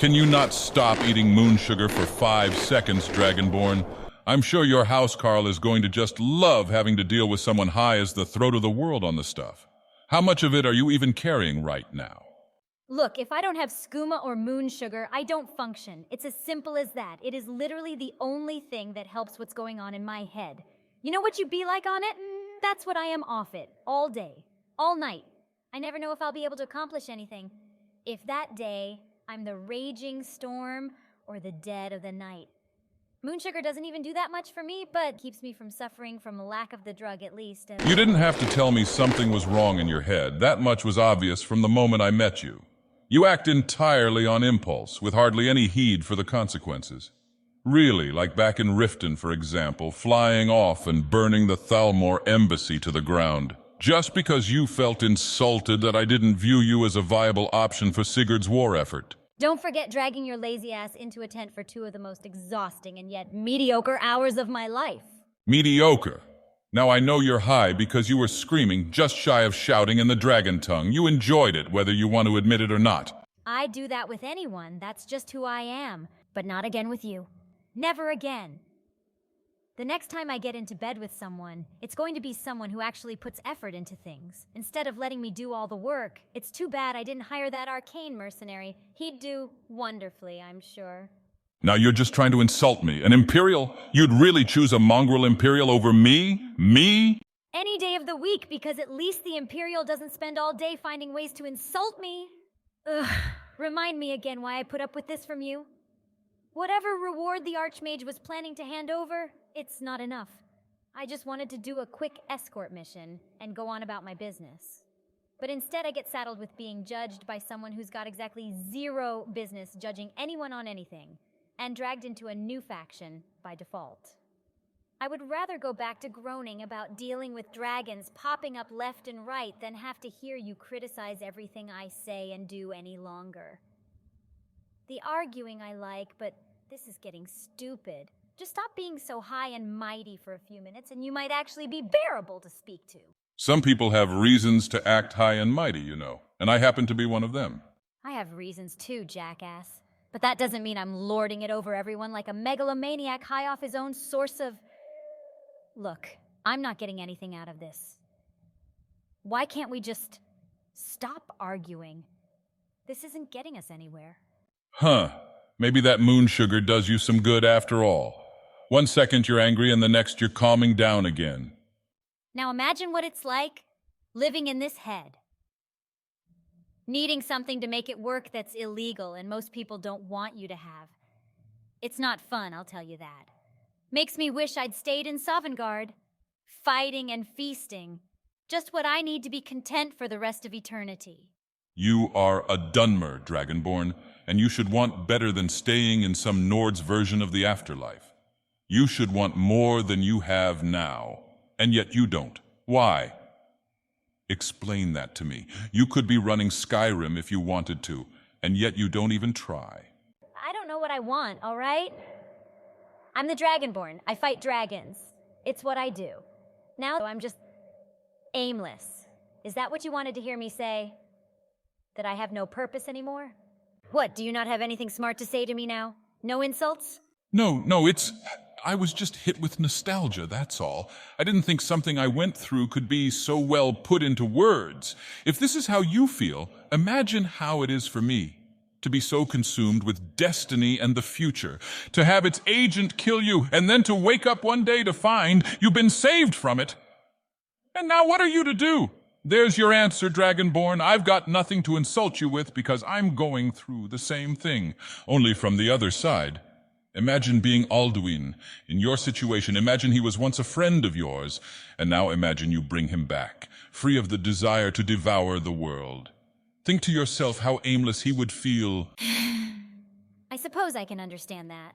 Can you not stop eating moon sugar for 5 seconds, Dragonborn? I'm sure your housecarl is going to just love having to deal with someone high as the throat of the world on the stuff. How much of it are you even carrying right now? Look, if I don't have skooma or moon sugar, I don't function. It's as simple as that. It is literally the only thing that helps what's going on in my head. You know what you be like on it? That's what I am off it. All day. All night. I never know if I'll be able to accomplish anything. If that day, I'm the raging storm or the dead of the night. Moon sugar doesn't even do that much for me, but keeps me from suffering from a lack of the drug at least. You didn't have to tell me something was wrong in your head. That much was obvious from the moment I met you. You act entirely on impulse, with hardly any heed for the consequences. Really, like back in Riften, for example, flying off and burning the Thalmor embassy to the ground. Just because you felt insulted that I didn't view you as a viable option for Sigurd's war effort. Don't forget dragging your lazy ass into a tent for 2 of the most exhausting and yet mediocre hours of my life. Mediocre? Now I know you're high because you were screaming just shy of shouting in the dragon tongue. You enjoyed it, whether you want to admit it or not. I do that with anyone. That's just who I am. But not again with you. Never again. The next time I get into bed with someone, it's going to be someone who actually puts effort into things. Instead of letting me do all the work. It's too bad I didn't hire that arcane mercenary. He'd do wonderfully, I'm sure. Now you're just trying to insult me. An Imperial? You'd really choose a mongrel Imperial over me? Me? Any day of the week, because at least the Imperial doesn't spend all day finding ways to insult me. Ugh. Remind me again why I put up with this from you. Whatever reward the Archmage was planning to hand over, it's not enough. I just wanted to do a quick escort mission and go on about my business. But instead I get saddled with being judged by someone who's got exactly zero business judging anyone on anything, and dragged into a new faction by default. I would rather go back to groaning about dealing with dragons popping up left and right than have to hear you criticize everything I say and do any longer. The arguing I like, but this is getting stupid. Just stop being so high and mighty for a few minutes and you might actually be bearable to speak to. Some people have reasons to act high and mighty, you know, and I happen to be one of them. I have reasons too, jackass. But that doesn't mean I'm lording it over everyone like a megalomaniac high off his own source of... Look, I'm not getting anything out of this. Why can't we just stop arguing? This isn't getting us anywhere. Huh. Maybe that moon sugar does you some good after all. 1 second you're angry and the next you're calming down again. Now imagine what it's like living in this head. Needing something to make it work that's illegal and most people don't want you to have. It's not fun, I'll tell you that. Makes me wish I'd stayed in Sovngarde, fighting and feasting. Just what I need to be content for the rest of eternity. You are a Dunmer, Dragonborn, and you should want better than staying in some Nord's version of the afterlife. You should want more than you have now, and yet you don't. Why? Explain that to me. You could be running Skyrim if you wanted to, and yet you don't even try. I don't know what I want, all right? I'm the Dragonborn. I fight dragons. It's what I do. Now I'm just aimless. Is that what you wanted to hear me say? That I have no purpose anymore? What, do you not have anything smart to say to me now? No insults? No, I was just hit with nostalgia, that's all. I didn't think something I went through could be so well put into words. If this is how you feel, imagine how it is for me. To be so consumed with destiny and the future, to have its agent kill you, and then to wake up one day to find you've been saved from it. And now what are you to do? There's your answer, Dragonborn. I've got nothing to insult you with because I'm going through the same thing, only from the other side. Imagine being Alduin. In your situation, imagine he was once a friend of yours, and now imagine you bring him back, free of the desire to devour the world. Think to yourself how aimless he would feel. I suppose I can understand that.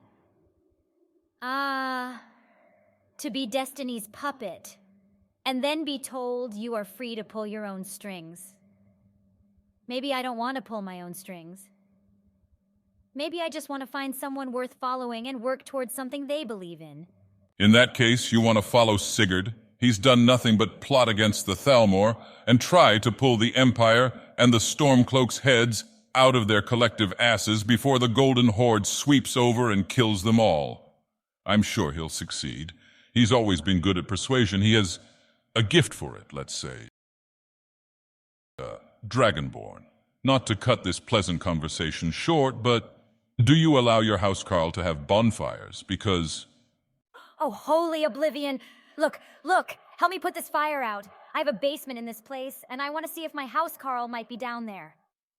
To be Destiny's puppet, and then be told you are free to pull your own strings. Maybe I don't want to pull my own strings. Maybe I just want to find someone worth following and work towards something they believe in. In that case, you want to follow Sigurd. He's done nothing but plot against the Thalmor and try to pull the Empire and the Stormcloak's heads out of their collective asses before the Golden Horde sweeps over and kills them all. I'm sure he'll succeed. He's always been good at persuasion. He has a gift for it, let's say. Dragonborn. Not to cut this pleasant conversation short, but do you allow your housecarl to have bonfires? Because... Oh, holy oblivion. Look, help me put this fire out. I have a basement in this place, and I want to see if my housecarl might be down there.